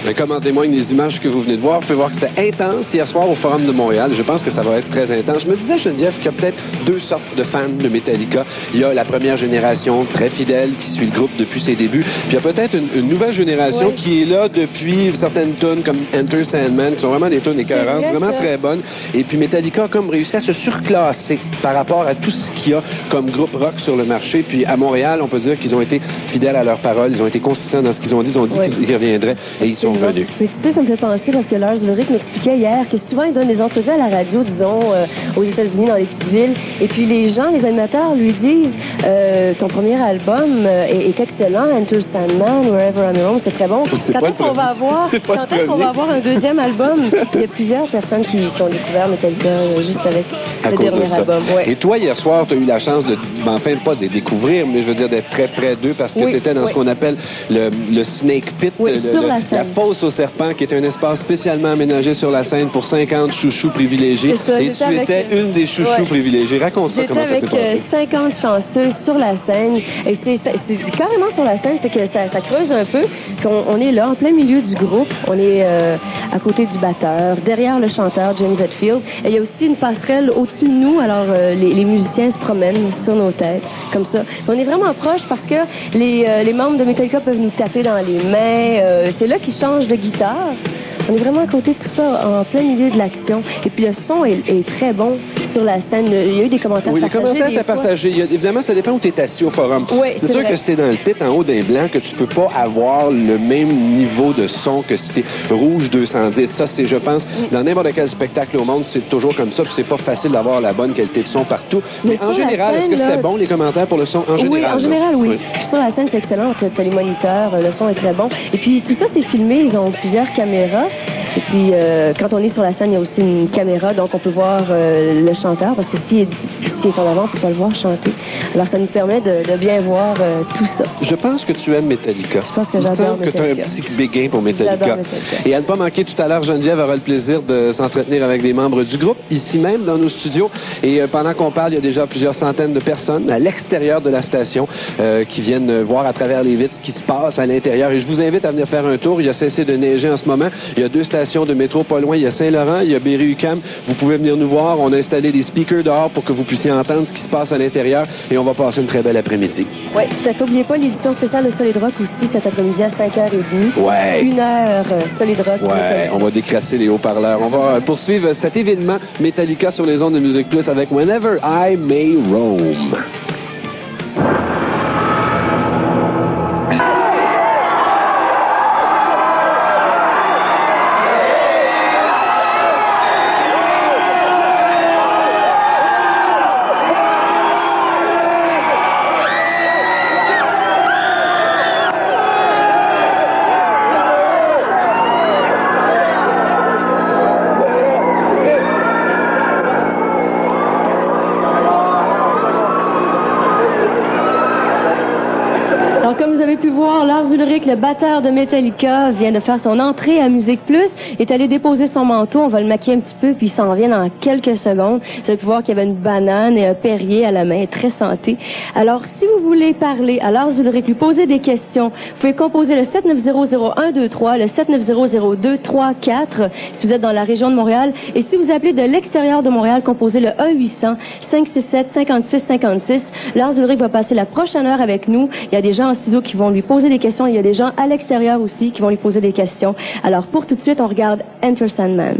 Mais comme en témoignent les images que vous venez de voir, vous pouvez voir que c'était intense hier soir au Forum de Montréal. Je pense que ça va être très intense. Je me disais, Geneviève, qu'il y a peut-être deux sortes de fans de Metallica. Il y a la première génération, très fidèle, qui suit le groupe depuis ses débuts. Puis il y a peut-être une nouvelle génération qui est là depuis certaines tunes comme Enter Sandman, qui sont vraiment des tunes écœurantes, vraiment très bonnes. Et puis Metallica a comme réussi à se surclasser par rapport à tout ce qu'il y a comme groupe rock sur le marché. Puis à Montréal, on peut dire qu'ils ont été fidèles à leurs paroles. Ils ont été consistants dans ce qu'ils ont dit. Ils ont dit qu'ils reviendraient et ils sont revenus. Mais tu sais, ça me fait penser parce que Lars Ulrich m'expliquait hier que souvent ils donnent des entrevues à la radio, disons, aux États-Unis, dans les petites villes. Et puis les gens, les animateurs lui disent ton premier album est excellent, Enter Sandman, Wherever I'm Alone, c'est très bon. Quand est-ce qu'on va avoir un deuxième album? Il y a plusieurs personnes qui ont découvert Metallica juste avec le dernier album. Ouais. Et toi, hier soir, tu as eu la chance de, enfin, pas de les découvrir, mais je veux dire d'être très près d'eux parce que tu étais dans ce qu'on appelle le Snake Pit, la fosse au serpent, qui est un espace spécialement aménagé sur la scène pour 50 chouchous privilégiés. Ça, et tu étais une des chouchous privilégiés. Raconte ça, comment ça s'est passé. J'étais avec 50 chanceux sur la scène. Et c'est carrément sur la scène, c'est que ça creuse un peu. On est là, en plein milieu du groupe. On est à côté du batteur, derrière le chanteur, James Hetfield. Et il y a aussi une passerelle au-dessus de nous. Alors, les musiciens se promènent sur nos têtes, comme ça. On est vraiment proche parce que les membres de Metallica peuvent nous taper dans les mains. C'est là qu'ils changent de guitare. On est vraiment à côté de tout ça, en plein milieu de l'action. Et puis le son est très bon sur la scène. Il y a eu des commentaires partagés. Oui, les commentaires à partager. Évidemment, ça dépend où tu es assis au forum. Oui, c'est sûr que si tu es dans le pit, en haut d'un blanc, que tu peux pas avoir le même niveau de son que si tu es rouge 210. Ça, c'est, je pense, dans n'importe quel spectacle au monde, c'est toujours comme ça. Puis c'est pas facile d'avoir la bonne qualité de son partout. Mais en général, est-ce que c'était bon, les commentaires pour le son? En général, oui, en général, oui. Puis sur la scène, c'est excellent. Tu as les moniteurs, le son est très bon. Et puis tout ça, c'est filmé. Ils ont plusieurs caméras. Et puis, quand on est sur la scène, il y a aussi une caméra, donc on peut voir le chanteur, parce que s'il est en avant, on ne peut pas le voir chanter. Alors, ça nous permet de bien voir tout ça. Je pense que tu aimes Metallica. Je pense que j'adore Metallica. Que tu as un petit béguin pour Metallica. Et à ne pas manquer, tout à l'heure, Geneviève aura le plaisir de s'entretenir avec des membres du groupe, ici même, dans nos studios. Et pendant qu'on parle, il y a déjà plusieurs centaines de personnes à l'extérieur de la station qui viennent voir à travers les vitres ce qui se passe à l'intérieur. Et je vous invite à venir faire un tour. Il a cessé de neiger en ce moment. Il y a deux stations de métro pas loin. Il y a Saint-Laurent, il y a Berry-UQAM. Vous pouvez venir nous voir. On a installé des speakers dehors pour que vous puissiez entendre ce qui se passe à l'intérieur et on va passer une très belle après-midi. Oui, tout à fait. N'oubliez pas l'édition spéciale de Solid Rock aussi cet après-midi à 5h30. Ouais. 1 heure Solid Rock. Ouais, on va décrasser les haut-parleurs. On va poursuivre cet événement Metallica sur les ondes de MusiquePlus avec Whenever I May Roam. Lars Ulrich, le batteur de Metallica, vient de faire son entrée à MusiquePlus, est allé déposer son manteau, on va le maquiller un petit peu, puis il s'en vient dans quelques secondes. Vous allez pouvoir qu'il y avait une banane et un Perrier à la main, très santé. Alors, si vous voulez parler à Lars Ulrich, lui poser des questions, vous pouvez composer le 7900123, le 7900234, si vous êtes dans la région de Montréal. Et si vous appelez de l'extérieur de Montréal, composez le 1-800-567-5656. Lars Ulrich va passer la prochaine heure avec nous. Il y a des gens en studio qui vont lui poser des questions. Il y a des gens à l'extérieur aussi qui vont lui poser des questions. Alors, pour tout de suite, on regarde Enter Sandman.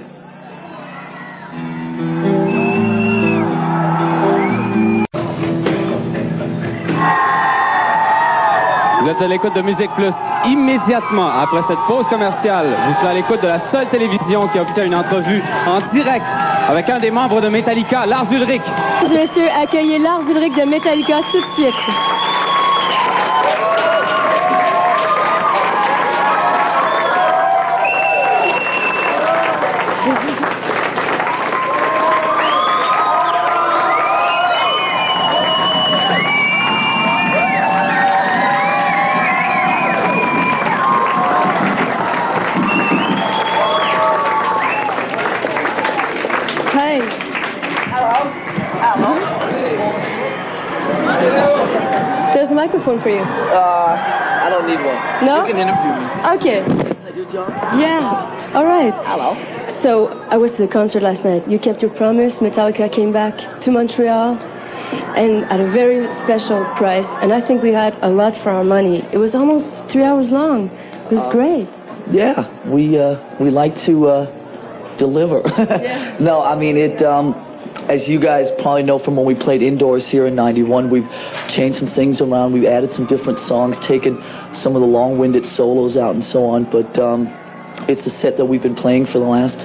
Vous êtes à l'écoute de MusiquePlus. Immédiatement après cette pause commerciale, vous serez à l'écoute de la seule télévision qui obtient une entrevue en direct avec un des membres de Metallica, Lars Ulrich. Messieurs, accueillez Lars Ulrich de Metallica tout de suite. There's a microphone for you. I don't need one. No? You can interview me. Okay. Good job. Yeah. All right. Hello. So I was to the concert last night. You kept your promise. Metallica came back to Montreal, and at a very special price. And I think we had a lot for our money. It was almost 3 hours long. It was great. Yeah, we like to deliver. Yeah. No, I mean it. As you guys probably know from when we played indoors here in '91, we've changed some things around. We've added some different songs, taken some of the long-winded solos out and so on. But it's a set that we've been playing for the last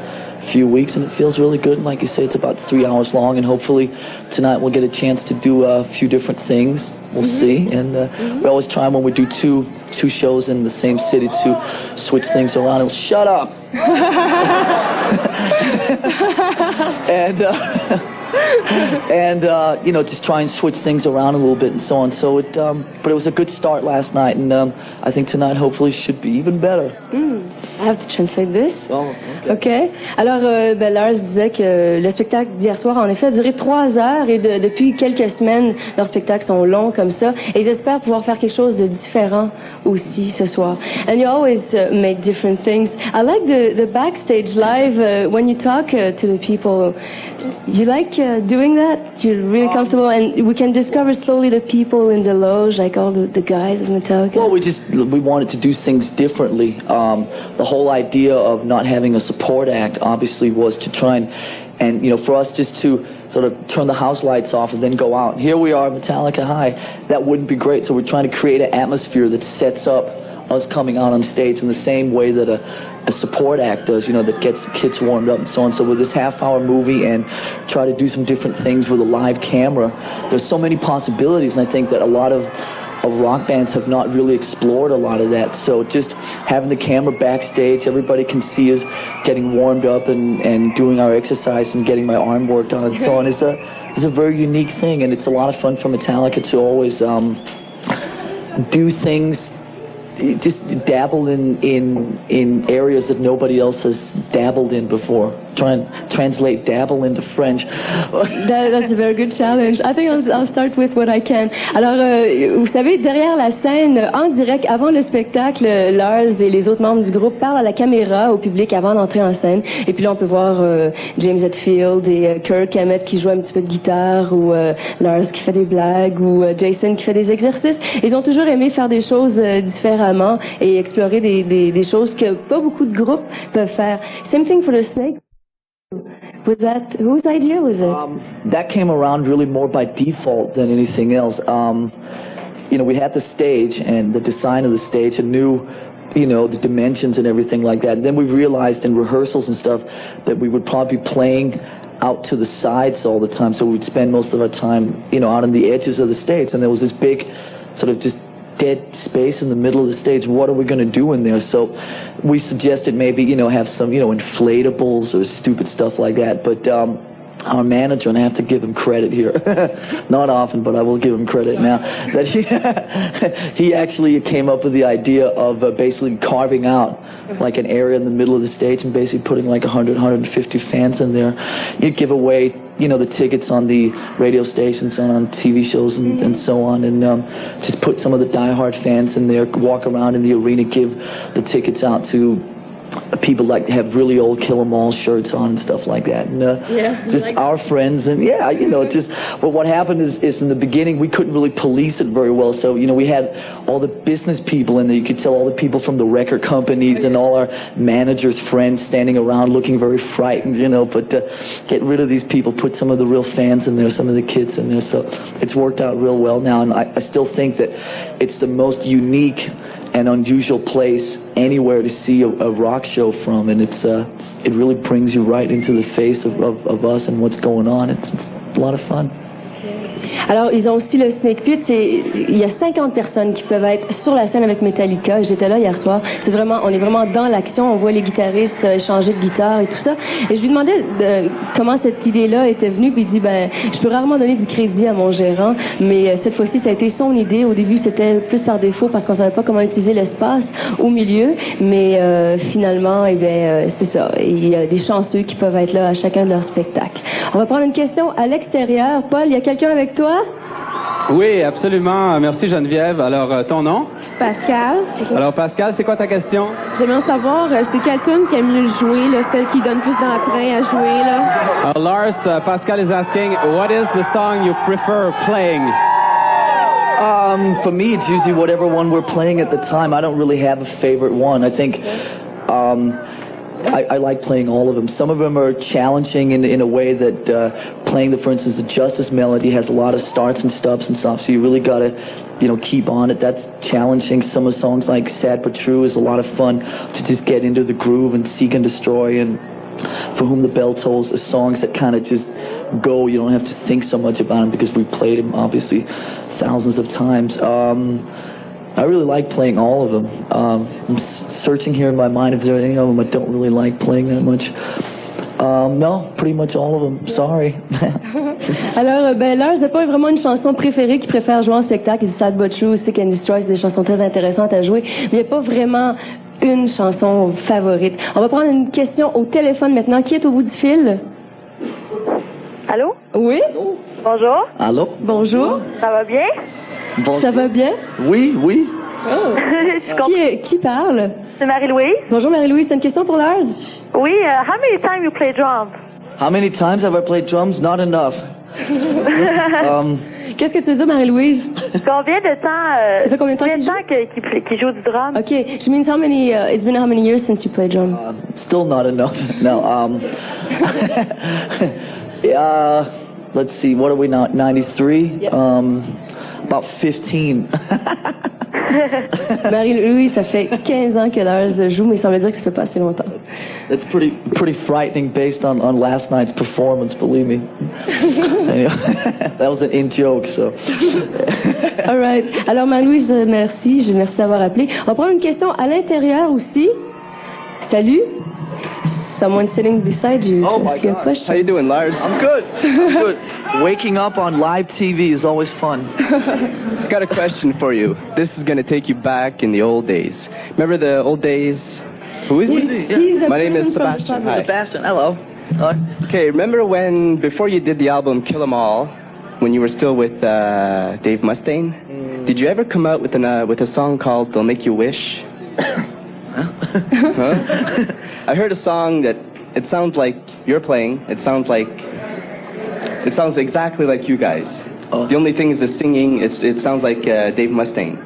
few weeks, and it feels really good. And like you say, it's about 3 hours long, and hopefully tonight we'll get a chance to do a few different things. We'll see. And we always try when we do two shows in the same city to switch things around. And shut up. and you know, just try and switch things around a little bit and so on. So it, but it was a good start last night, and I think tonight hopefully should be even better. I have to translate this. Oh, okay. Alors, Lars disait que le spectacle d'hier soir, en effet, a duré 3 heures, et depuis quelques semaines, leurs spectacles sont longs comme ça, et ils espèrent pouvoir faire quelque chose de différent aussi ce soir. And you always make different things. I like the backstage live when you talk to the people. You like doing that? You're really comfortable, and we can discover slowly the people in the loge, like all the guys of Metallica. Well, we wanted to do things differently. The whole idea of not having a support act obviously was to try and you know, for us just to sort of turn the house lights off and then go out. Here we are, Metallica, hi. That wouldn't be great, so we're trying to create an atmosphere that sets up us coming out on stage in the same way that a support act does, you know, that gets the kids warmed up and so on. So with this half-hour movie and try to do some different things with a live camera, there's so many possibilities, and I think that a lot of rock bands have not really explored a lot of that. So just having the camera backstage, everybody can see us getting warmed up and doing our exercise and getting my arm worked on and so on is a very unique thing, and it's a lot of fun for Metallica to always do things, just dabble in areas that nobody else has dabbled in before. Try and translate dabble into French. That's a very good challenge. I think I'll start with what I can. Alors, vous savez, derrière la scène, en direct, avant le spectacle, Lars et les autres membres du groupe parlent à la caméra, au public, avant d'entrer en scène. Et puis là, on peut voir James Hetfield et Kirk Hammett qui jouent un petit peu de guitare, ou Lars qui fait des blagues, ou Jason qui fait des exercices. Ils ont toujours aimé faire des choses différemment et explorer des choses que pas beaucoup de groupes peuvent faire. Same thing for the Snake. Was that, whose idea was it? That came around really more by default than anything else. You know, we had the stage and the design of the stage and knew, you know, the dimensions and everything like that. And then we realized in rehearsals and stuff that we would probably be playing out to the sides all the time, so we'd spend most of our time, you know, out on the edges of the stage. And there was this big sort of just dead space in the middle of the stage. What are we going to do in there? So we suggested maybe, you know, have some, you know, inflatables or stupid stuff like that. But our manager, and I have to give him credit here, not often, but I will give him credit now, that he actually came up with the idea of basically carving out like an area in the middle of the stage and basically putting like 100, 150 fans in there. You'd give away, you know, the tickets on the radio stations and on TV shows and so on, and just put some of the diehard fans in there, walk around in the arena, give the tickets out to people like have really old Kill 'Em All shirts on and stuff like that, and just like our friends, and yeah, you know, just well, what happened is in the beginning we couldn't really police it very well, so you know, we had all the business people in there. You could tell all the people from the record companies and all our managers' friends standing around looking very frightened, you know, but get rid of these people, put some of the real fans in there, some of the kids in there, so it's worked out real well now, and I still think that it's the most unique and unusual place anywhere to see a rock show from, and it really brings you right into the face of us and what's going on. It's a lot of fun. Alors, ils ont aussi le Snake Pit. Il y a 50 personnes qui peuvent être sur la scène avec Metallica. J'étais là hier soir. C'est vraiment, on est vraiment dans l'action. On voit les guitaristes changer de guitare et tout ça. Et je lui demandais comment cette idée-là était venue. Puis il dit, ben, je peux rarement donner du crédit à mon gérant, mais cette fois-ci, ça a été son idée. Au début, c'était plus par défaut parce qu'on savait pas comment utiliser l'espace au milieu. Mais finalement, eh bien, c'est ça. Il y a des chanceux qui peuvent être là à chacun de leurs spectacles. On va prendre une question à l'extérieur. Paul, il y a quelqu'un avec toi? Oui, absolument. Merci Geneviève. Alors, ton nom? Pascal. Alors, Pascal, c'est quoi ta question? J'aimerais savoir, c'est quelle tune qui aime mieux le jouer, là, celle qui donne plus d'entrain à jouer, là? Alors, Lars, Pascal is asking, what is the song you prefer playing? For me, it's usually whatever one we're playing at the time. I don't really have a favorite one. I think I like playing all of them. Some of them are challenging in a way that playing, for instance, the Justice melody has a lot of starts and stops and stuff, so you really got to, keep on it. That's challenging. Some of the songs like Sad But True is a lot of fun to just get into the groove and Seek and Destroy and For Whom the Bell Tolls are songs that kind of just go. You don't have to think so much about them because we played them, obviously, thousands of times. I really like playing all of them. I'm searching here in my mind if there are any of them I don't really like playing that much. No, pretty much all of them. Sorry. Alors, Lars n'a pas vraiment une chanson préférée qu'il préfère jouer en spectacle. Sad But True, Seek and Destroy, c'est des chansons très intéressantes à jouer. Mais il n'y a pas vraiment une chanson favorite. On va prendre une question au téléphone maintenant. Qui est au bout du fil? Allô? Oui? Bonjour. Allô? Bonjour. Ça va bien? Bonjour. Ça va bien? Oui, oui. Oh. Qui parle? C'est Marie-Louise. Bonjour Marie-Louise, c'est une question pour Lars? Oui, how many times you play drums? How many times have I played drums? Not enough. Qu'est-ce que tu dis, Marie-Louise? Combien de temps, Ça fait combien de temps qu'il joue du drum? Okay, she means how many, it's been how many years since you played drum? Still not enough. No, let's see, what are we now, 93? Yep. About 15. Marie-Louise, ça fait 15 ans que Lars joue, mais il semble dire que ça fait pas assez longtemps. It's pretty frightening based on last night's performance, believe me. Anyway, that was an in-joke, so. All right. Alors, Marie-Louise, merci. Merci d'avoir appelé. On va prendre une question à l'intérieur aussi. Salut. Someone sitting beside you. Oh my God. How you doing, Lars? I'm good. I'm good. Waking up on live TV is always fun. Got a question for you. This is going to take you back in the old days. Remember the old days? Who is he? Yeah. My name is Sebastian. Hi. Sebastian, hello. Okay, remember when, before you did the album Kill 'Em All, when you were still with Dave Mustaine? Did you ever come out with a song called They'll Make You Wish? Huh? I heard a song that it sounds like you're playing. It sounds exactly like you guys. Oh. The only thing is the singing. It sounds like Dave Mustaine.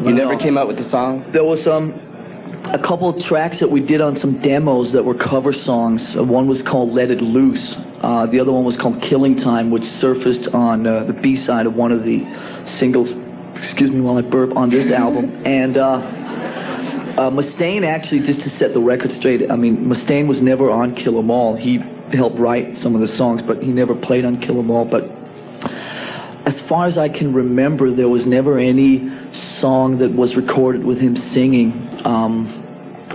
You never came out with the song? There was a couple of tracks that we did on some demos that were cover songs. One was called Let It Loose. The other one was called Killing Time, which surfaced on the B-side of one of the singles, excuse me while I burp, on this album. And Mustaine, actually, just to set the record straight, I mean, Mustaine was never on Kill 'Em All. He helped write some of the songs, but he never played on Kill 'Em All. But as far as I can remember, there was never any song that was recorded with him singing.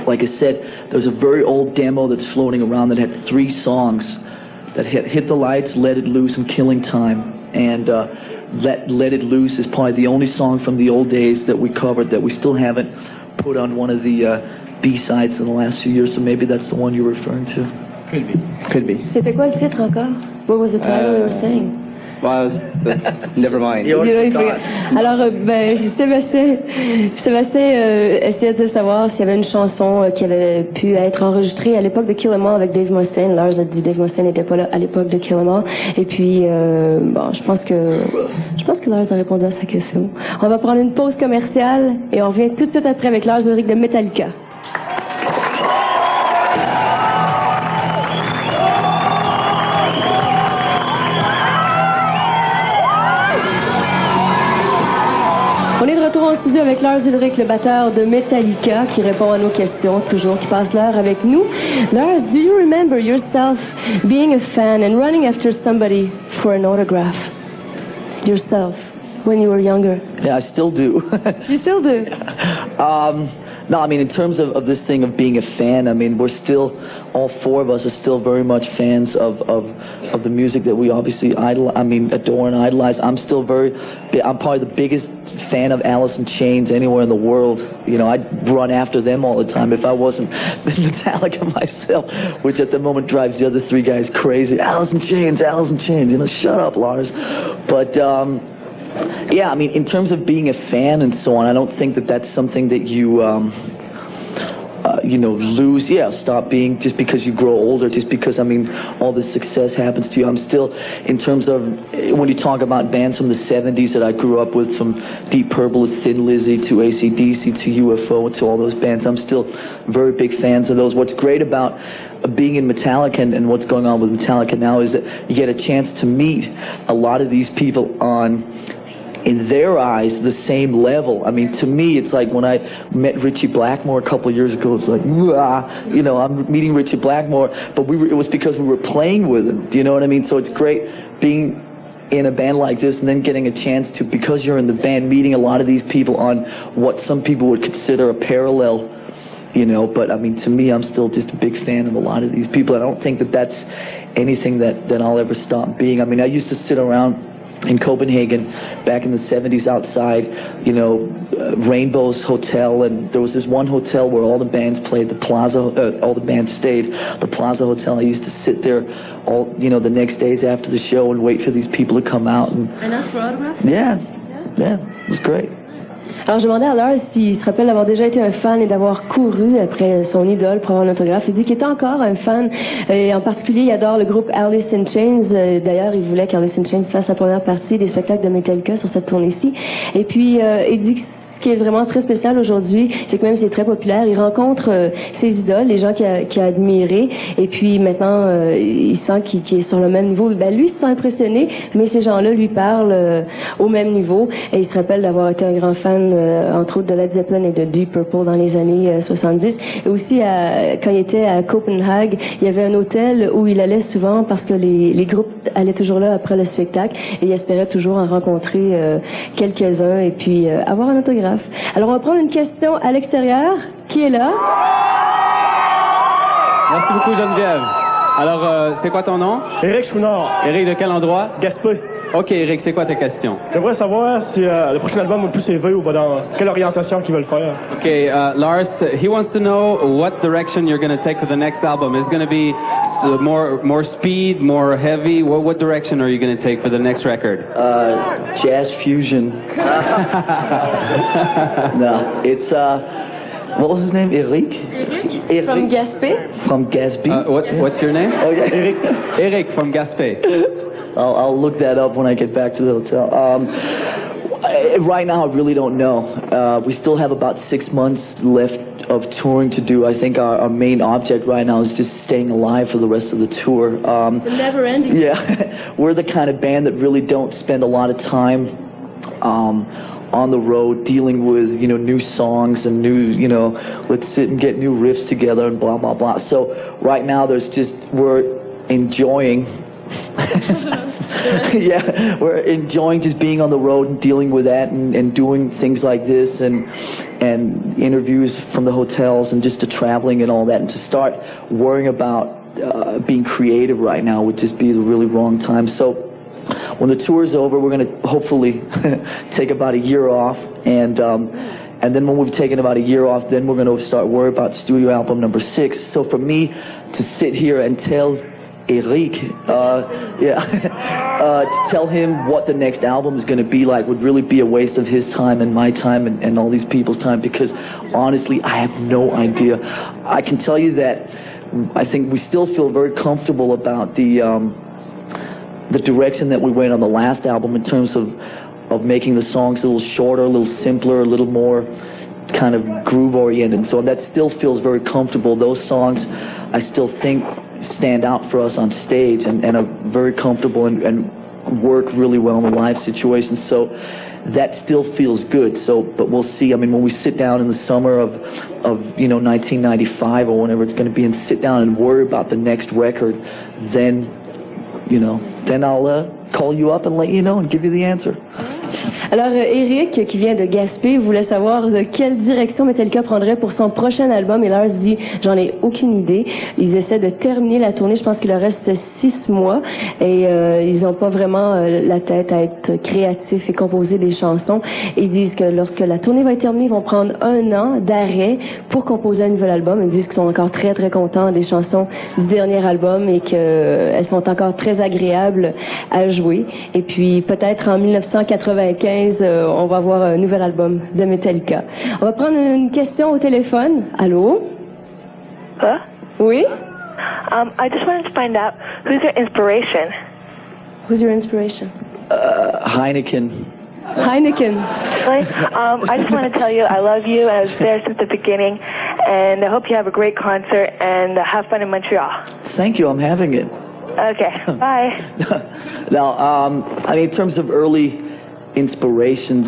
Like I said, there's a very old demo that's floating around that had 3 songs that Hit the Lights, Let It Loose, and Killing Time. And Let It Loose is probably the only song from the old days that we covered that we still haven't put on one of the B-sides in the last few years, so maybe that's the one you're referring to. Could be. C'était quoi le titre encore? What was the title you were saying? Well, never mind. Alors, Sébastien essayait de savoir s'il y avait une chanson qui avait pu être enregistrée à l'époque de Kill 'Em All avec Dave Mustaine. Lars a dit Dave Mustaine n'était pas là à l'époque de Kill 'Em All. Et puis, bon, je pense que Lars a répondu à sa question. On va prendre une pause commerciale et on revient tout de suite après avec Lars Ulrich de Metallica. On est de retour en studio avec Lars Ulrich, le batteur de Metallica, qui répond à nos questions, toujours, qui passe l'heure avec nous. Lars, do you remember yourself being a fan and running after somebody for an autograph? Yourself, when you were younger? Yeah, I still do. You still do? No, I mean, in terms of this thing of being a fan, I mean, we're still, all 4 of us are still very much fans of the music that we obviously adore and idolize. I'm probably the biggest fan of Alice in Chains anywhere in the world. You know, I'd run after them all the time if I wasn't Metallica myself, which at the moment drives the other 3 guys crazy. Alice in Chains, you know, shut up, Lars. But, Yeah, I mean, in terms of being a fan and so on, I don't think that that's something that you, lose. Yeah, stop being just because you grow older, just because, I mean, all this success happens to you. I'm still, in terms of, when you talk about bands from the 70s that I grew up with, from Deep Purple to Thin Lizzy to AC/DC to UFO to all those bands, I'm still very big fans of those. What's great about being in Metallica and what's going on with Metallica now is that you get a chance to meet a lot of these people on, in their eyes, the same level. I mean, to me, it's like when I met Richie Blackmore a couple of years ago, it's like, I'm meeting Richie Blackmore, but it was because we were playing with him. Do you know what I mean? So it's great being in a band like this and then getting a chance to, because you're in the band, meeting a lot of these people on what some people would consider a parallel, but I mean, to me, I'm still just a big fan of a lot of these people. I don't think that that's anything that I'll ever stop being. I mean, I used to sit around in Copenhagen back in the 70s outside, Rainbow's Hotel, and there was this one hotel where all the bands played, the Plaza, all the bands stayed, the Plaza Hotel. I used to sit there all, the next days after the show and wait for these people to come out. And ask for autographs? Yeah, it was great. Alors, je demandais à Lars s'il se rappelle d'avoir déjà été un fan et d'avoir couru après son idole pour avoir un autographe. Il dit qu'il est encore un fan, et en particulier, il adore le groupe Alice in Chains. D'ailleurs, il voulait qu'Alice in Chains fasse la première partie des spectacles de Metallica sur cette tournée-ci. Et puis, il dit que ce qui est vraiment très spécial aujourd'hui, c'est que même si c'est très populaire, il rencontre ses idoles, les gens qu'il a admirés, et puis maintenant, il sent qu'il est sur le même niveau. Ben, lui, il se sent impressionné, mais ces gens-là lui parlent au même niveau, et il se rappelle d'avoir été un grand fan, entre autres, de Led Zeppelin et de Deep Purple dans les années 70. Et aussi, quand il était à Copenhague, il y avait un hôtel où il allait souvent parce que les groupes allaient toujours là après le spectacle, et il espérait toujours en rencontrer quelques-uns, et puis avoir un autographe. Alors, on va prendre une question à l'extérieur. Qui est là? Merci beaucoup, Geneviève. Alors, c'est quoi ton nom? Éric Chouinard. Éric, de quel endroit? Gaspé. OK, Éric, c'est quoi ta question? J'aimerais savoir si le prochain album va plus élevé ou va dans quelle orientation qu'ils veulent faire. OK, Lars, he wants to know what direction you're going to take for the next album. Is it going to be more speed, more heavy? What direction are you going to take for the next record? Jazz fusion. No, it's what was his name? Eric? Eric. From Gaspé? From Gaspé. What's your name? Oh, yeah. Eric. Eric from Gaspé. I'll look that up when I get back to the hotel. Right now, I really don't know. We still have about 6 months left of touring to do. I think our main object right now is just staying alive for the rest of the tour. The never-ending. Yeah, we're the kind of band that really don't spend a lot of time on the road dealing with, new songs and new, let's sit and get new riffs together and blah, blah, blah. So right now we're enjoying yeah, we're enjoying just being on the road and dealing with that and doing things like this and interviews from the hotels and just the traveling and all that, and to start worrying about being creative right now would just be the really wrong time. So when the tour is over, we're going to hopefully take about a year off, and then when we've taken about a year off, then we're going to start worrying about studio album number 6. So for me to sit here and tell Eric, to tell him what the next album is going to be like would really be a waste of his time and my time and all these people's time, because honestly, I have no idea. I can tell you that I think we still feel very comfortable about the direction that we went on the last album in terms of making the songs a little shorter, a little simpler, a little more kind of groove-oriented. So that still feels very comfortable. Those songs, I still think, stand out for us on stage and are very comfortable and work really well in the live situation. So that still feels good. So, but we'll see. I mean, when we sit down in the summer of 1995 or whenever it's going to be, and sit down and worry about the next record, then I'll call you up and let you know and give you the answer. Alors, Eric, qui vient de Gaspé, voulait savoir de quelle direction Metallica prendrait pour son prochain album. Et Lars dit, j'en ai aucune idée. Ils essaient de terminer la tournée. Je pense qu'il leur reste 6 mois. Et ils n'ont pas vraiment la tête à être créatifs et composer des chansons. Et ils disent que lorsque la tournée va être terminée, ils vont prendre 1 an d'arrêt pour composer un nouvel album. Ils disent qu'ils sont encore très, très contents des chansons du dernier album et qu'elles sont encore très agréables à jouer. Et puis, peut-être en 1995, on va avoir un nouvel album de Metallica. On va prendre une question au téléphone. Allô? Huh? Oui? I just wanted to find out, who's your inspiration? Who's your inspiration? Heineken. Heineken. Really? I just want to tell you I love you, and I was there since the beginning, and I hope you have a great concert, and have fun in Montreal. Thank you, I'm having it. Okay, bye. Now, I mean, in terms of early inspirations,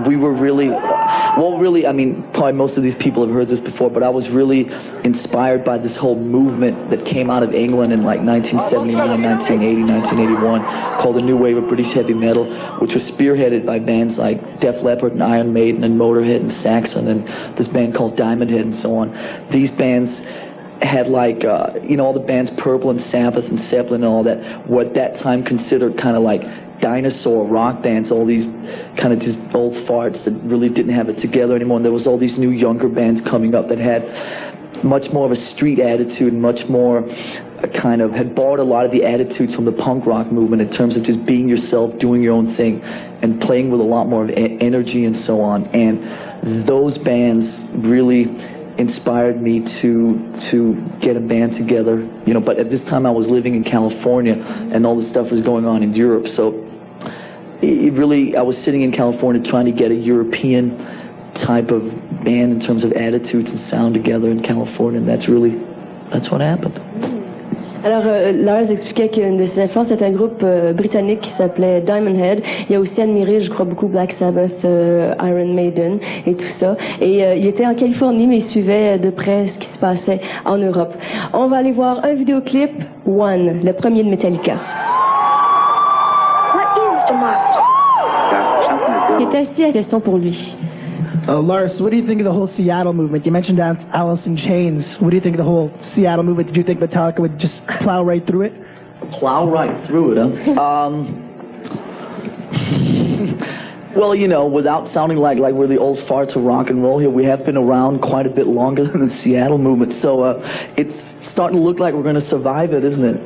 we were really, I mean, probably most of these people have heard this before, but I was really inspired by this whole movement that came out of England in like 1979, 1980, 1981, called the New Wave of British Heavy Metal, which was spearheaded by bands like Def Leppard and Iron Maiden and Motorhead and Saxon and this band called Diamond Head and so on. These bands had like, you know, all the bands Purple and Sabbath and Zeppelin and all that, were at that time considered kind of like dinosaur rock bands, all these kind of just old farts that really didn't have it together anymore. And there was all these new younger bands coming up that had much more of a street attitude and much more kind of had borrowed a lot of the attitudes from the punk rock movement in terms of just being yourself, doing your own thing, and playing with a lot more of energy and so on. And those bands really inspired me to get a band together, you know, but at this time I was living in California and all this stuff was going on in Europe, so it really, I was sitting in California trying to get a European type of band in terms of attitudes and sound together in California, and that's what happened. Alors, Lars expliquait qu'une de ses influences est un groupe britannique qui s'appelait Diamond Head. Il a aussi admiré, je crois, beaucoup Black Sabbath, Iron Maiden et tout ça. Et il était en Californie, mais il suivait de près ce qui se passait en Europe. On va aller voir un vidéoclip, One, le premier de Metallica. What is democracy? Il est assis à la question pour lui. Lars, what do you think of the whole Seattle movement? You mentioned Alice in Chains. What do you think of the whole Seattle movement? Did you think Metallica would just plow right through it? Plow right through it, huh? Well, you know, without sounding like we're the old farts of rock and roll here, we have been around quite a bit longer than the Seattle movement, so it's starting to look like we're going to survive it, isn't it?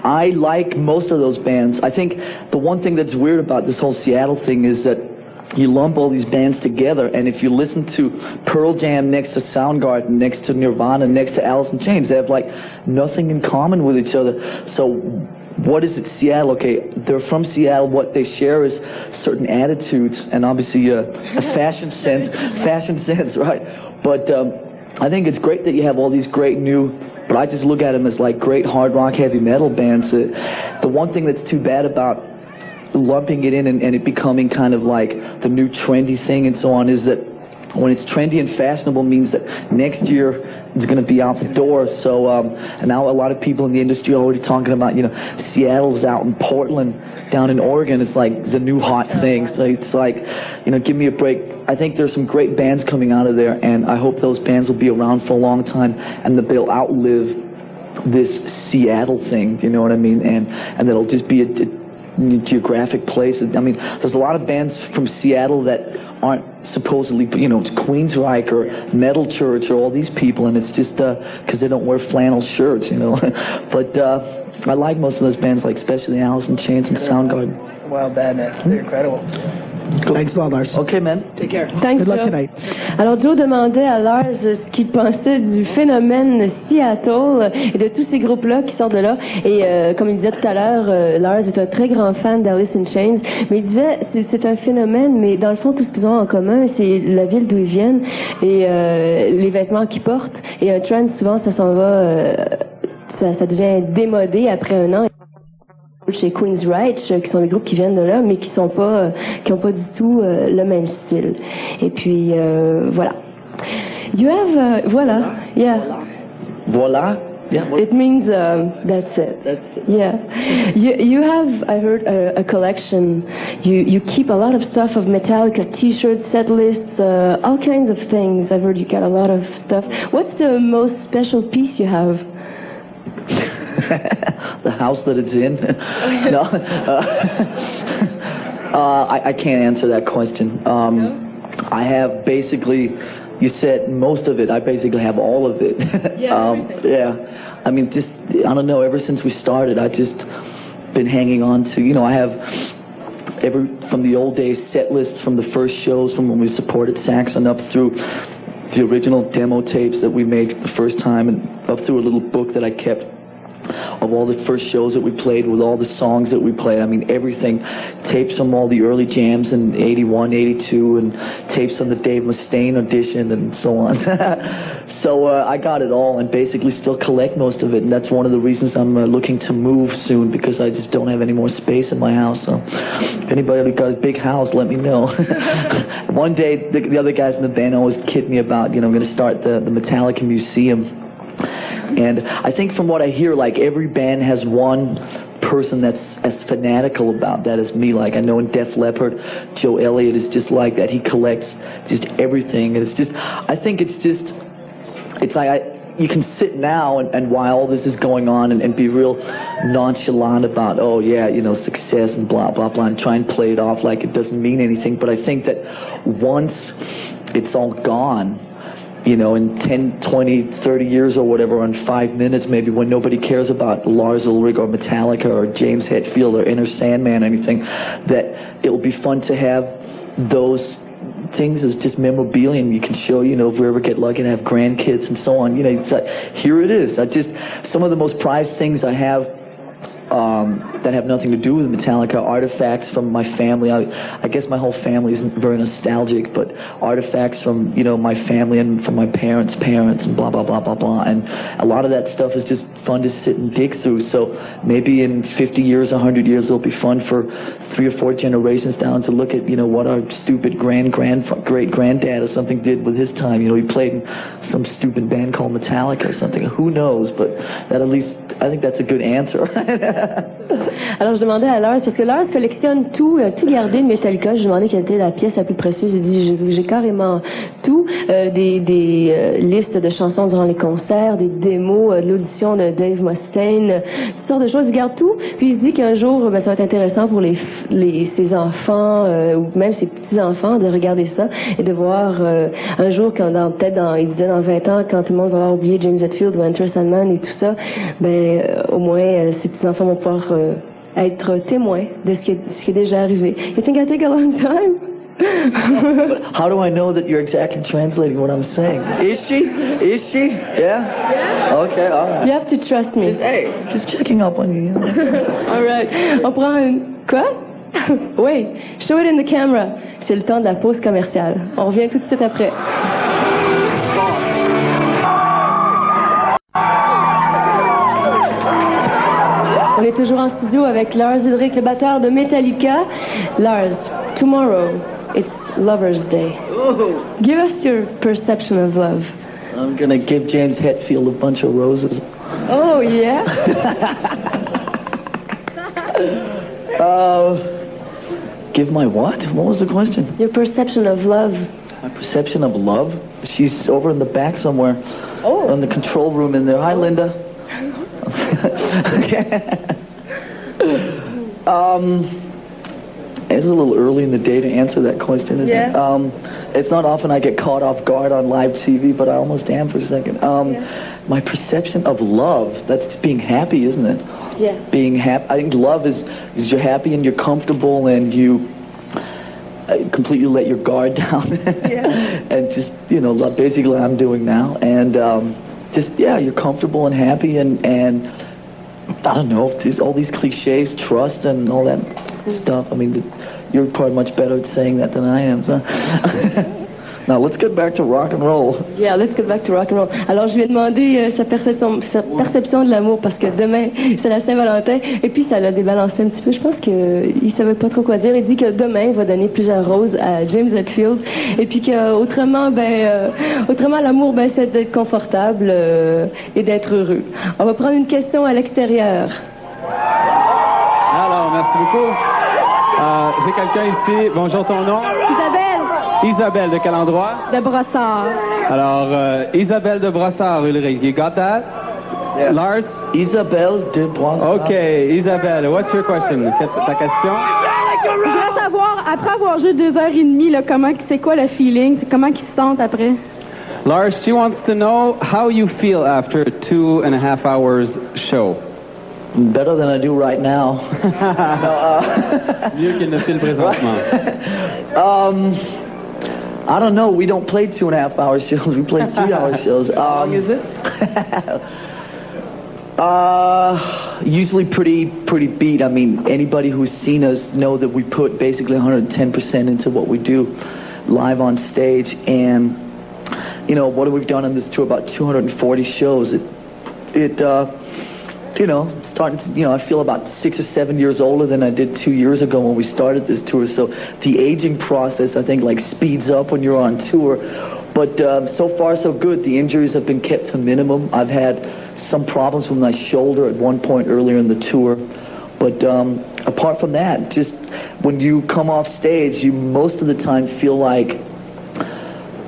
I like most of those bands. I think the one thing that's weird about this whole Seattle thing is that you lump all these bands together, and if you listen to Pearl Jam next to Soundgarden, next to Nirvana, next to Alice in Chains, they have like nothing in common with each other. So what is it, Seattle? Okay, they're from Seattle. What they share is certain attitudes and obviously a fashion sense, right? But I think it's great that you have all these great new, but I just look at them as like great hard rock, heavy metal bands. The one thing that's too bad about lumping it in and it becoming kind of like the new trendy thing and so on is that when it's trendy and fashionable means that next year it's going to be out the door. So and now a lot of people in the industry are already talking about, you know, Seattle's out in Portland, down in Oregon, it's like the new hot thing. So it's like, you know, give me a break. I think there's some great bands coming out of there, and I hope those bands will be around for a long time and that they'll outlive this Seattle thing, you know what I mean, and that it'll just be a geographic place. I mean, there's a lot of bands from Seattle that aren't supposedly, you know, Queensryche or Metal Church or all these people, and it's just because they don't wear flannel shirts, you know. But I like most of those bands, like especially Alice in Chains and Soundgarden. Wow, bad man. They're incredible. Cool. Thanks a lot, Lars. Okay, man. Take care. Thanks, Good luck Joe. tonight. Alors, Joe demandait à Lars ce qu'il pensait du phénomène Seattle et de tous ces groupes-là qui sortent de là. Et comme il disait tout à l'heure, Lars est un très grand fan d'Alice in Chains. Mais il disait, c'est un phénomène, mais dans le fond, tout ce qu'ils ont en commun, c'est la ville d'où ils viennent et les vêtements qu'ils portent. Et un trend, souvent, ça s'en va, ça devient démodé après un an. Chez Queensryche, qui sont des groupes qui viennent de là, mais qui n'ont pas du tout le même style. Et puis, voilà. You have, voilà, yeah. Voilà? Yeah. It means that's it. That's it. Yeah. You have, I heard, a collection. You keep a lot of stuff of Metallica T-shirts, set lists, all kinds of things. I've heard you got a lot of stuff. What's the most special piece you have? The house that it's in. No. I can't answer that question. I have basically. You said most of it. I basically have all of it. Yeah. I mean, just, I don't know, ever since we started, I've just been hanging on to, I have from the old days set lists from the first shows from when we supported Saxon up through the original demo tapes that we made the first time, and up through a little book that I kept of all the first shows that we played with all the songs that we played. I mean, everything. Tapes from all the early jams in 81, 82, and tapes on the Dave Mustaine audition and so on. So I got it all and basically still collect most of it, and that's one of the reasons I'm looking to move soon, because I just don't have any more space in my house. So if anybody got a big house, let me know. One day, the other guys in the band always kid me about, I'm going to start the Metallica Museum. And I think from what I hear, like, every band has one person that's as fanatical about that as me. Like, I know in Def Leppard, Joe Elliott is just like that. He collects just everything. And it's just, I think it's like, you can sit now and while all this is going on and be real nonchalant about, success and blah, blah, blah, and try and play it off like it doesn't mean anything. But I think that once it's all gone, in 10, 20, 30 years or whatever, in 5 minutes maybe, when nobody cares about Lars Ulrich or Metallica or James Hetfield or Enter Sandman or anything, that it'll be fun to have those things as just memorabilia, and you can show, if we ever get lucky to have grandkids and so on, it's like, here it is. Some of the most prized things I have that have nothing to do with Metallica, artifacts from my family. I guess my whole family isn't very nostalgic, but artifacts from, my family and from my parents' parents and blah, blah, blah, blah, blah. And a lot of that stuff is just fun to sit and dig through. So maybe in 50 years, 100 years, it'll be fun for 3 or 4 generations down to look at, what our stupid great-granddad or something did with his time. He played in some stupid band called Metallica or something. Who knows? But that at least, I think that's a good answer. Alors, je demandais à Lars, parce que Lars collectionne tout gardé de Metallica. Je demandais quelle était la pièce la plus précieuse. Il dit, j'ai carrément tout, des listes de chansons durant les concerts, des démos, de l'audition de Dave Mustaine, toutes sortes de choses. Il garde tout. Puis il se dit qu'un jour, ça va être intéressant pour ses enfants, ou même ses petits-enfants, de regarder ça et de voir un jour, il disait dans 20 ans, quand tout le monde va avoir oublié James Hetfield ou Enter Sandman et tout ça, au moins, ses petits-enfants vont pouvoir être témoins de ce qui est déjà arrivé. You think I take a long time? How do I know that you're exactly translating what I'm saying? Is she? Yeah? Okay, all right. You have to trust me. Just checking up on you. All right. On prend Quoi? Oui. Show it in the camera. C'est le temps de la pause commerciale. On revient tout de suite après. On est toujours en studio avec Lars Ulrich, le batteur de Metallica. Lars, tomorrow, it's Lover's Day. Ooh. Give us your perception of love. I'm gonna give James Hetfield a bunch of roses. Oh, yeah? Give my what? What was the question? Your perception of love. My perception of love? She's over in the back somewhere. Oh. In the control room in there. Hi, Linda. It's a little early in the day to answer that question, isn't it? It's not often I get caught off guard on live TV, but I almost am for a second. My perception of love, that's being happy, isn't it? Yeah. Being happy. I think love is you're happy and you're comfortable and you completely let your guard down. And just, love, basically what I'm doing now. And you're comfortable and happy and I don't know, all these cliches, trust and all that stuff. I mean, you're probably much better at saying that than I am, so. Now let's get back to rock and roll. Yeah, let's get back to rock and roll. Alors, je lui ai demandé sa perception de l'amour parce que demain, c'est la Saint-Valentin. Et puis, ça l'a débalancé un petit peu. Je pense qu'il savait pas trop quoi dire. Il dit que demain, il va donner plusieurs roses à James Hetfield. Et puis qu'autrement, l'amour, c'est d'être confortable et d'être heureux. On va prendre une question à l'extérieur. Alors, merci beaucoup. J'ai quelqu'un ici. Bonjour, ton nom? Isabelle, de quel endroit? De Brossard. Alors, Isabelle de Brossard, Ulrich, you got that? Yeah. Lars? Isabelle de Brossard. Okay, Isabelle, what's your question? Ta question? Je voudrais savoir, après avoir joué 2h30, là, c'est quoi le feeling? Comment ils se sentent après? Lars, she wants to know how you feel after a 2.5 hours show. Better than I do right now. Mieux qu'il ne file présentement. I don't know. We don't play 2.5 hour shows. We play 3 hour shows. How long is it? Usually pretty beat. I mean, anybody who's seen us know that we put basically 110% into what we do live on stage. And, you know, what have we done on this tour? About 240 shows. You know, starting to, you know, I feel about 6 or 7 years older than I did 2 years ago when we started this tour. So the aging process, I think, like speeds up when you're on tour. But so far, so good. The injuries have been kept to minimum. I've had some problems with my shoulder at one point earlier in the tour. But apart from that, just when you come off stage, you most of the time feel like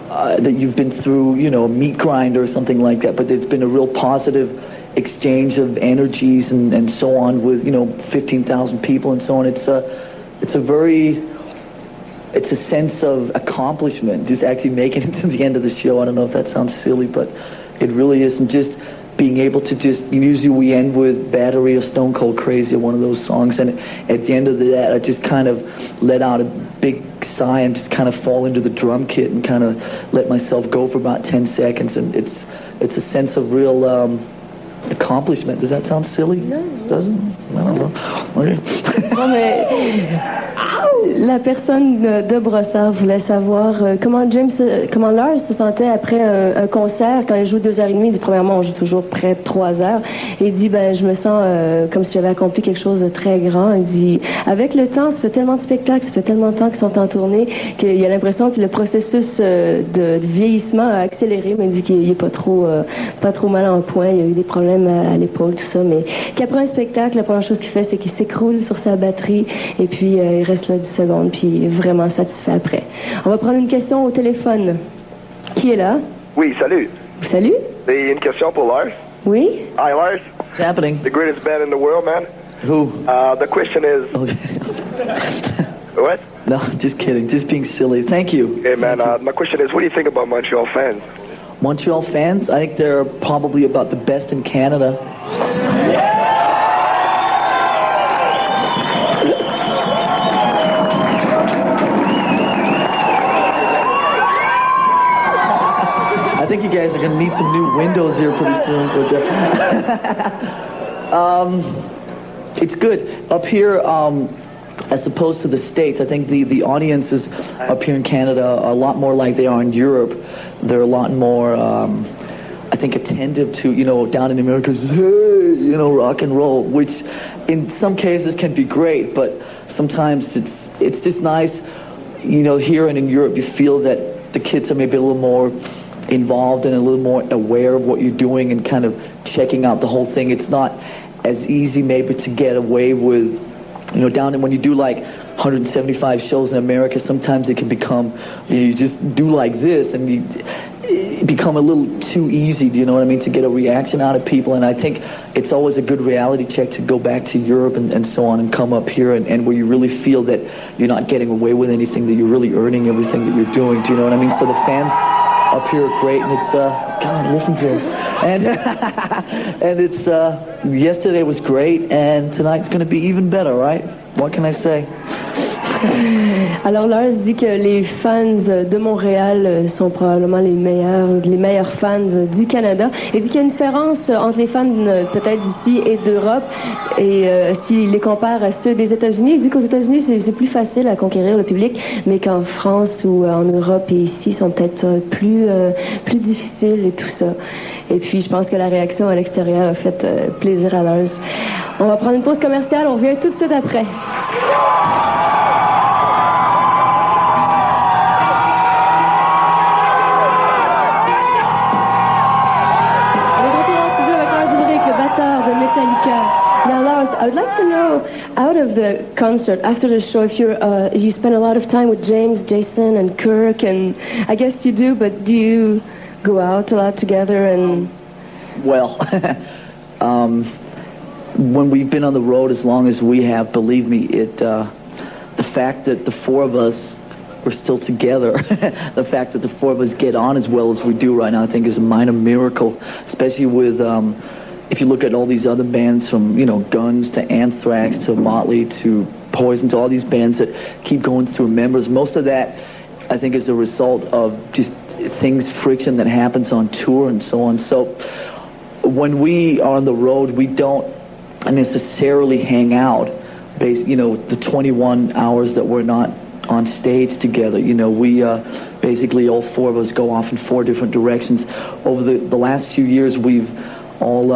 that you've been through, you know, a meat grind or something like that. But it's been a real positive exchange of energies and so on with, you know, 15,000 people and so on. It's a sense of accomplishment, just actually making it to the end of the show. I don't know if that sounds silly, but it really is. And just being able to usually we end with Battery or Stone Cold Crazy or one of those songs. And at the end of that, I just kind of let out a big sigh and just kind of fall into the drum kit and kind of let myself go for about 10 seconds. And it's a sense of real accomplishment. Does that sound silly? No. Doesn't? I don't know. Okay. Non, mais la personne de Brossard voulait savoir comment Lars se sentait après un concert quand il joue 2h30. Il dit, premièrement, on joue toujours près de 3 heures. Et il dit, je me sens comme si j'avais accompli quelque chose de très grand. Il dit, avec le temps, ça fait tellement de spectacles, ça fait tellement de temps qu'ils sont en tournée qu'il a l'impression que le processus de vieillissement a accéléré. Mais il dit qu'il est pas trop mal en point. Il y a eu des problèmes à l'épaule, tout ça. Mais qu'après un spectacle, la première chose qu'il fait, c'est qu'il s'écroule sur sa batterie et puis il reste là 10 secondes puis il est vraiment satisfait après. On va prendre une question au téléphone. Qui est là? Oui, salut. Salut? C'est une question pour Lars. Oui? Hi, Lars. What's happening? The greatest band in the world, man. Who? The question is... Okay. What? No, just kidding. Just being silly. Thank you. Hey, man, my question is, what do you think about Montreal fans? Montreal fans, I think they're probably about the best in Canada. I think you guys are going to need some new windows here pretty soon. But it's good. Up here, as opposed to the States, I think the audiences up here in Canada are a lot more like they are in Europe. They're a lot more, I think, attentive to, you know, down in America, hey, you know, rock and roll, which in some cases can be great, but sometimes it's just nice, you know, here and in Europe you feel that the kids are maybe a little more involved and a little more aware of what you're doing and kind of checking out the whole thing. It's not as easy maybe to get away with, you know, down in when you do like 175 shows in America, sometimes it can become, you just do like this and you become a little too easy, do you know what I mean, to get a reaction out of people. And I think it's always a good reality check to go back to Europe and so on and come up here and where you really feel that you're not getting away with anything, that you're really earning everything that you're doing, do you know what I mean? So the fans up here are great, and it's, God, listen to them. And it's, yesterday was great, and tonight's going to be even better, right? What can I say? Alors Lars dit que les fans de Montréal sont probablement les meilleurs fans du Canada. Il dit qu'il y a une différence entre les fans peut-être d'ici et d'Europe, et s'il les compare à ceux des États-Unis, il dit qu'aux États-Unis c'est plus facile à conquérir le public, mais qu'en France ou en Europe et ici sont peut-être plus difficiles et tout ça. Et puis je pense que la réaction à l'extérieur a fait plaisir à Lars. On va prendre une pause commerciale, on revient tout de suite après. Now, Lars, I would like to know, out of the concert, after the show, if you spend a lot of time with James, Jason, and Kirk, and I guess you do, but do you go out a lot together and... Well, when we've been on the road as long as we have, believe me, the fact that the four of us are still together, the fact that the four of us get on as well as we do right now, I think is a minor miracle, especially with... if you look at all these other bands from, Guns to Anthrax to Motley to Poison to all these bands that keep going through members, most of that, I think, is a result of just friction that happens on tour and so on. So when we are on the road, we don't necessarily hang out, the 21 hours that we're not on stage together. We basically, all four of us go off in four different directions. Over the last few years, we've all,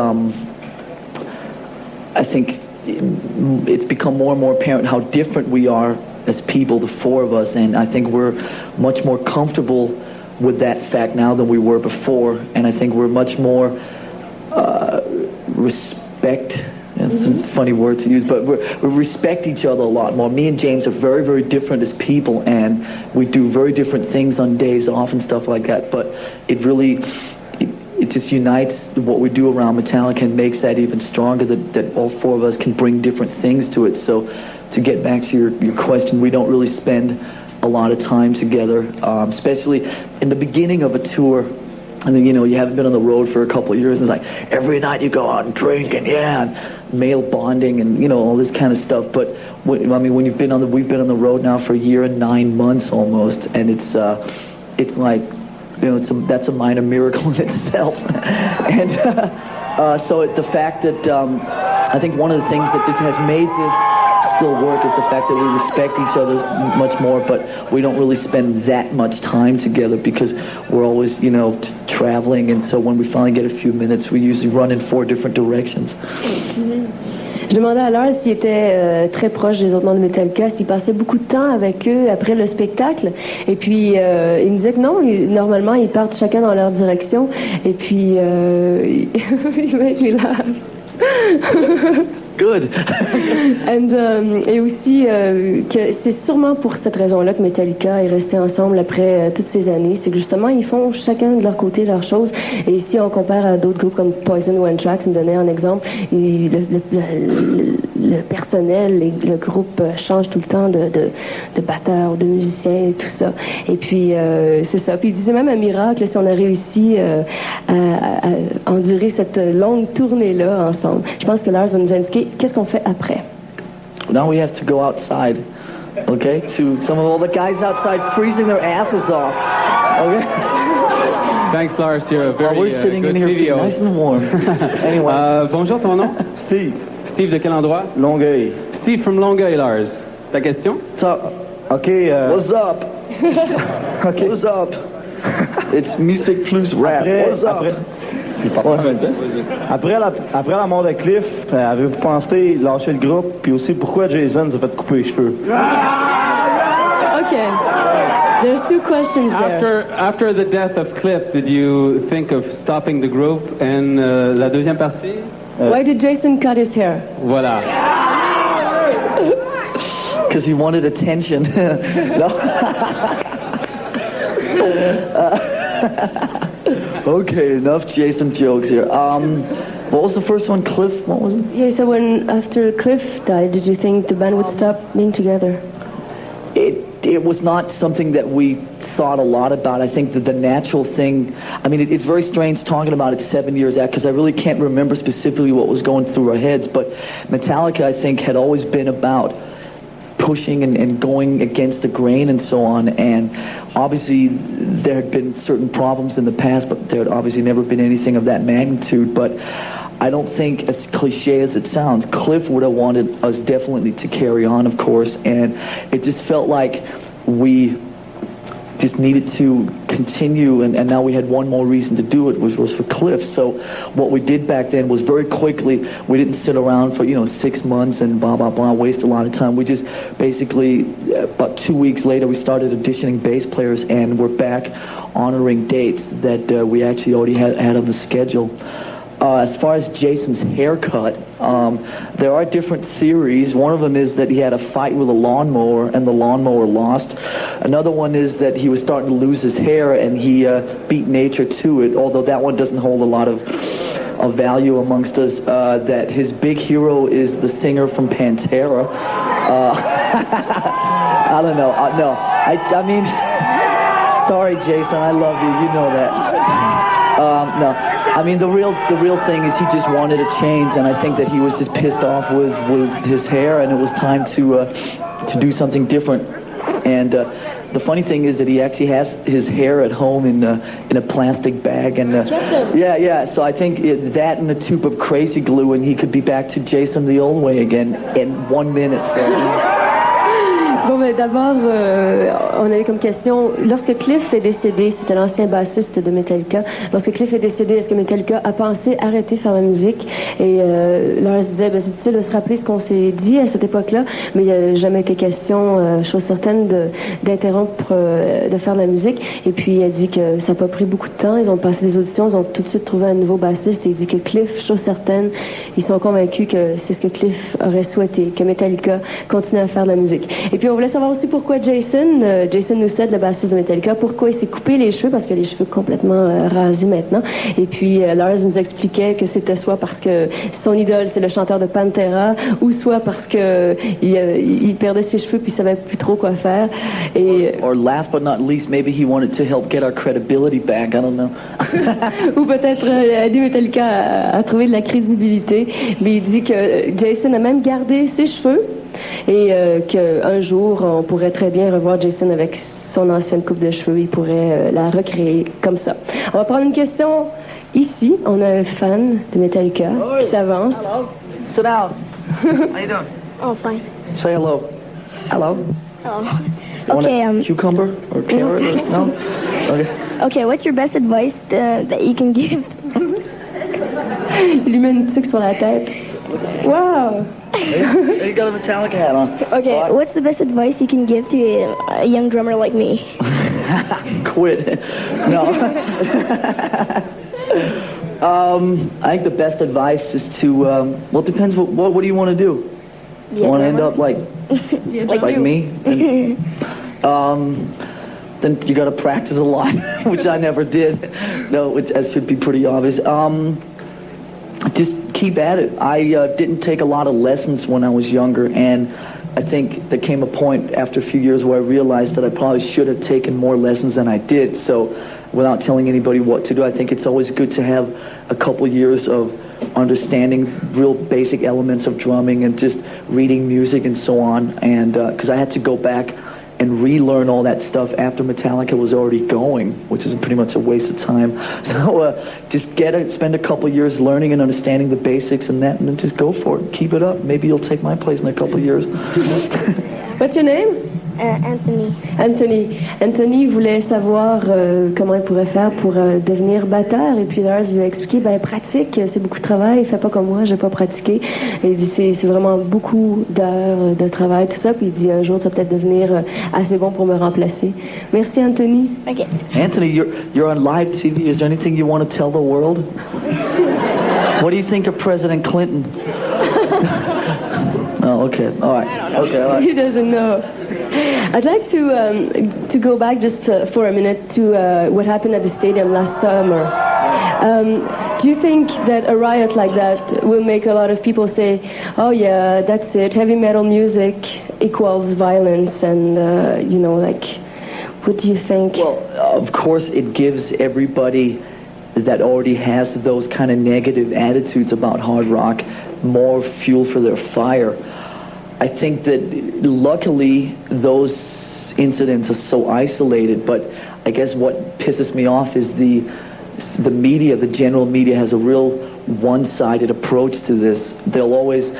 I think it's become more and more apparent how different we are as people, the four of us, and I think we're much more comfortable with that fact now than we were before, and I think we're much more respect, it's a funny word to use, but we respect each other a lot more. Me and James are very, very different as people, and we do very different things on days off and stuff like that, but it really... It just unites what we do around Metallica and makes that even stronger, that all four of us can bring different things to it. So to get back to your question, we don't really spend a lot of time together, especially in the beginning of a tour. I mean, you haven't been on the road for a couple of years, and it's like every night you go out and drink and male bonding and, all this kind of stuff. But when we've been on the road now for a year and 9 months almost, and it's like, that's a minor miracle in itself. And so the fact that I think one of the things that just has made this still work is the fact that we respect each other much more, but we don't really spend that much time together because we're always, traveling, and so when we finally get a few minutes, we usually run in four different directions. Je demandais à Lars s'il était très proche des autres membres de Metallica, s'il passait beaucoup de temps avec eux après le spectacle. Et puis, il me disait que non, normalement, ils partent chacun dans leur direction. Et puis, il laugh. Good. Et aussi que c'est sûrement pour cette raison-là que Metallica est resté ensemble après toutes ces années. C'est que justement, ils font chacun de leur côté leurs choses. Et si on compare à d'autres groupes comme Poison ou Anthrax, me donnait un exemple, le personnel, le groupe change tout le temps de batteurs, de musiciens et tout ça. Et puis, c'est ça. Puis il disait même un miracle si on a réussi à endurer cette longue tournée-là ensemble. Je pense que Lars va nous indiquer qu'est-ce qu'on fait après. Now we have to go outside, okay? To some of all the guys outside freezing their asses off, okay? Thanks, Lars. You're a very we're sitting good in here video. nice and warm. Anyway. Bonjour, ton nom? Steve. Steve, de quel endroit? Longueuil. Steve from Longueuil, Lars. Ta question? Okay. What's up? Okay. What's up? It's MusiquePlus rap. What's up? Après la mort de Cliff, avez-vous pensé lâcher le groupe? Puis aussi, pourquoi Jason s'est fait couper les cheveux? Okay. There's two questions there. After the death of Cliff, did you think of stopping the group? And la deuxième partie? Why did Jason cut his hair? Voilà. Because he wanted attention. Okay, enough Jason jokes here. What was the first one? Cliff? What was it? Yeah, so when after Cliff died, did you think the band would stop being together? It was not something that we thought a lot about. I think that the natural thing, it's very strange talking about it 7 years after, because I really can't remember specifically what was going through our heads, but Metallica, I think, had always been about pushing and going against the grain and so on. And obviously there had been certain problems in the past, but there had obviously never been anything of that magnitude. But I don't think, as cliche as it sounds, Cliff would have wanted us definitely to carry on, of course, and it just felt like we just needed to continue, and now we had one more reason to do it, which was for Cliff. So what we did back then was very quickly, we didn't sit around for 6 months and blah blah blah, waste a lot of time. We just basically about 2 weeks later we started auditioning bass players, and we're back honoring dates that we actually already had on the schedule. As far as Jason's haircut, there are different theories. One of them is that he had a fight with a lawnmower and the lawnmower lost. Another one is that he was starting to lose his hair and he beat nature to it, although that one doesn't hold a lot of value amongst us. That his big hero is the singer from Pantera. I don't know. No, I mean, sorry, Jason, I love you. You know that. No. I mean, the real thing is he just wanted a change, and I think that he was just pissed off with his hair, and it was time to do something different. And the funny thing is that he actually has his hair at home in a plastic bag, and yeah. So I think that and a tube of crazy glue, and he could be back to Jason the old way again in 1 minute. So. Bon, ben, d'abord, on a eu comme question, lorsque Cliff est décédé, c'était l'ancien bassiste de Metallica, lorsque Cliff est décédé, est-ce que Metallica a pensé arrêter de faire la musique? Et Lars disait, ben, c'est difficile de se rappeler ce qu'on s'est dit à cette époque-là, mais il n'y a jamais été question, chose certaine, d'interrompre de faire de la musique. Et puis il a dit que ça n'a pas pris beaucoup de temps, ils ont passé des auditions, ils ont tout de suite trouvé un nouveau bassiste, et il dit que Cliff, chose certaine, ils sont convaincus que c'est ce que Cliff aurait souhaité, que Metallica continue à faire de la musique. Et puis on voulait savoir aussi pourquoi Jason Newsted, le bassiste de Metallica, pourquoi il s'est coupé les cheveux, parce qu'il a les cheveux complètement rasés maintenant. Et puis Lars nous expliquait que c'était soit parce que son idole c'est le chanteur de Pantera, ou soit parce que il perdait ses cheveux puis il savait plus trop quoi faire. Et or last but not least, maybe he wanted to help get our credibility back. I don't know. Ou peut-être aider Metallica à trouver de la crédibilité. Mais il dit que Jason a même gardé ses cheveux. Et qu'un jour, on pourrait très bien revoir Jason avec son ancienne coupe de cheveux. Il pourrait la recréer comme ça. On va prendre une question ici. On a un fan de Metallica qui s'avance. Hello. Sit down. How you doing? Oh, fine. Say hello. Hello. Hello. You want Okay, a cucumber or carrot? Or, no? Okay. Okay, what's your best advice that you can give? Il lui met une tuque sur la tête. Wow! You got a Metallica hat on. Okay, what's the best advice you can give to a young drummer like me? Quit. No. I think the best advice is to, well, it depends, what do you want to do? You want to end up like me? Then you got to practice a lot, which I never did. No, which should be pretty obvious. Just keep at it. I didn't take a lot of lessons when I was younger, and I think there came a point after a few years where I realized that I probably should have taken more lessons than I did. So without telling anybody what to do, I think it's always good to have a couple years of understanding real basic elements of drumming and just reading music and so on. And because I had to go back and relearn all that stuff after Metallica was already going, which is pretty much a waste of time. So just spend a couple years learning and understanding the basics and that, and then just go for it. Keep it up. Maybe you'll take my place in a couple years. What's your name? Anthony. Anthony voulait savoir comment il pourrait faire pour devenir batteur, et puis Lars lui a expliqué, pratique, c'est beaucoup de travail, fais pas comme moi, j'ai pas pratiqué. Et il dit c'est vraiment beaucoup d'heures de travail, tout ça, puis il dit un jour ça va peut-être devenir assez bon pour me remplacer. Merci Anthony. Okay. Anthony, you're on live TV. Is there anything you want to tell the world? What do you think of President Clinton? Oh, okay. All right. Okay, all right. He doesn't know. I'd like to go back just for a minute to what happened at the stadium last summer. Do you think that a riot like that will make a lot of people say, oh yeah, that's it, heavy metal music equals violence, and what do you think? Well, of course it gives everybody that already has those kind of negative attitudes about hard rock more fuel for their fire. I think that luckily those incidents are so isolated, but I guess what pisses me off is the media, the general media has a real one-sided approach to this. They'll always,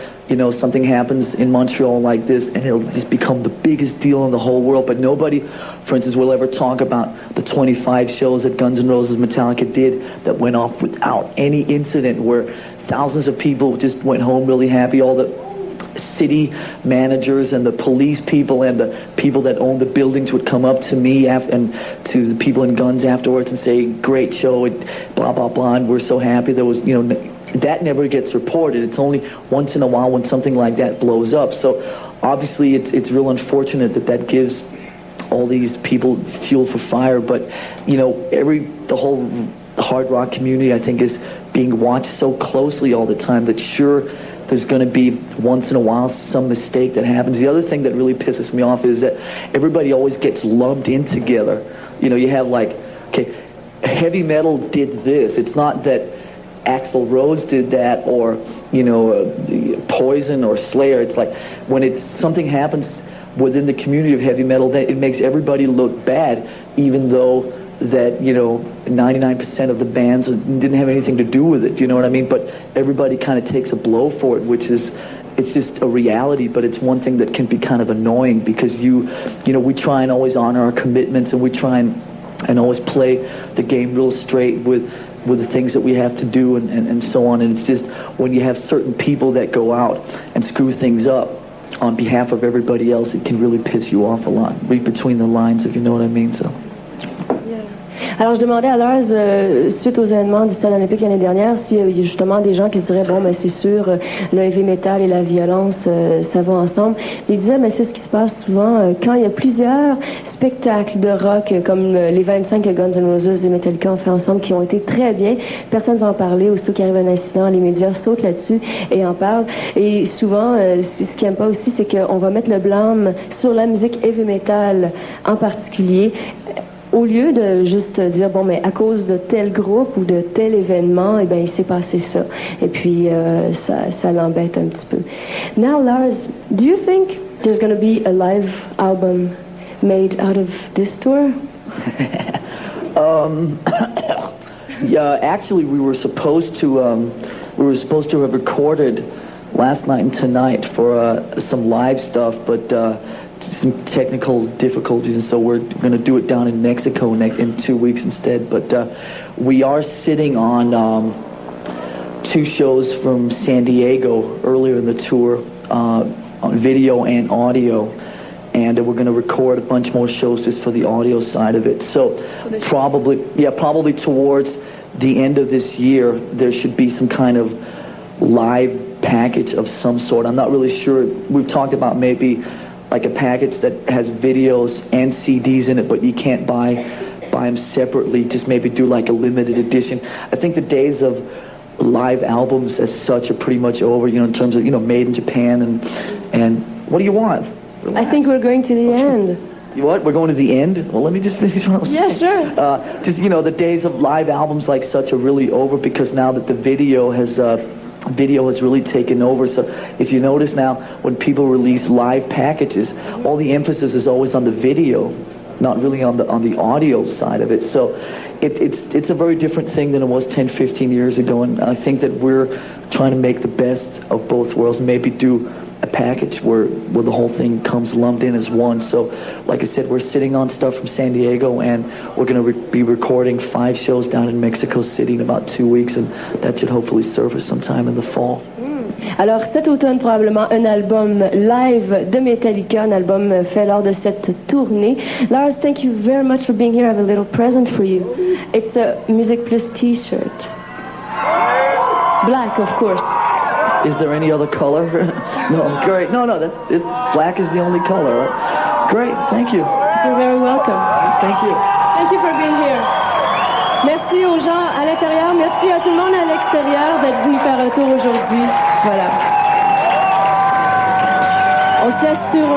something happens in Montreal like this and it'll just become the biggest deal in the whole world, but nobody, for instance, will ever talk about the 25 shows that Guns N' Roses Metallica did that went off without any incident, where thousands of people just went home really happy. All the city managers and the police people and the people that own the buildings would come up to me and to the people in Guns afterwards and say, great show, blah, blah, blah, and we're so happy. There was, that never gets reported. It's only once in a while when something like that blows up. So obviously it's real unfortunate that gives all these people fuel for fire. But, the whole hard rock community, I think, is being watched so closely all the time that sure, there's going to be once in a while some mistake that happens. The other thing that really pisses me off is that everybody always gets lumped in together. You have heavy metal did this. It's not that Axl Rose did that or, Poison or Slayer. It's like when something happens within the community of heavy metal, that it makes everybody look bad, even though that 99% of the bands didn't have anything to do with it. You know what I mean? But everybody kind of takes a blow for it, which is it's just a reality. But it's one thing that can be kind of annoying because we try and always honor our commitments, and we try and always play the game real straight with the things that we have to do and so on. And it's just when you have certain people that go out and screw things up on behalf of everybody else, it can really piss you off a lot. Read between the lines, if you know what I mean. So. Alors, je demandais à Lars, suite aux événements du Stade olympique l'année dernière, s'il y a justement des gens qui diraient, bon, ben c'est sûr, le heavy metal et la violence, ça va ensemble. Il disait, mais c'est ce qui se passe souvent quand il y a plusieurs spectacles de rock, comme les 25 que Guns N' Roses et Metallica ont fait ensemble, qui ont été très bien. Personne ne va en parler. Aussitôt qu'il arrive un incident, les médias sautent là-dessus et en parlent. Et souvent, ce qu'ils n'aiment pas aussi, c'est qu'on va mettre le blâme sur la musique heavy metal en particulier, au lieu de juste dire, bon, mais à cause de tel groupe ou de tel événement, il s'est passé ça. Et puis, ça l'embête un petit peu. Now, Lars, do you think there's going to be a live album made out of this tour? Yeah, actually, we were supposed to have recorded last night and tonight for some live stuff, but some technical difficulties, and so we're going to do it down in Mexico in 2 weeks instead. But we are sitting on 2 shows from San Diego earlier in the tour, on video and audio, and we're going to record a bunch more shows just for the audio side of it. So probably towards the end of this year, there should be some kind of live package of some sort. I'm not really sure. We've talked about maybe like a package that has videos and CDs in it, but you can't buy them separately. Just maybe do like a limited edition. I think the days of live albums as such are pretty much over, in terms of, made in Japan and what do you want? I think we're going to the end. You what? We're going to the end? Well, let me just finish what I was saying. Sure. Just, the days of live albums like such are really over, because now that the video has really taken over. So if you notice now, when people release live packages, all the emphasis is always on the video, not really on the audio side of it. So it's a very different thing than it was 10, 15 years ago, and I think that we're trying to make the best of both worlds, maybe do a package where the whole thing comes lumped in as one. So like I said, we're sitting on stuff from San Diego, and we're going to be recording 5 shows down in Mexico City in about 2 weeks, and that should hopefully surface sometime in the fall. Alors cet automne, probablement un album live de Metallica, un album fait lors de cette tournée. Lars, thank you very much for being here. I have a little present for you. It's a MusiquePlus t-shirt. Black, of course. Is there any other color? No, great. No, black is the only color. Right? Great, thank you. You're very welcome. Thank you. Thank you for being here. Merci aux gens à l'intérieur, merci à tout le monde à l'extérieur d'être venu faire un tour aujourd'hui. Voilà. On se laisse sur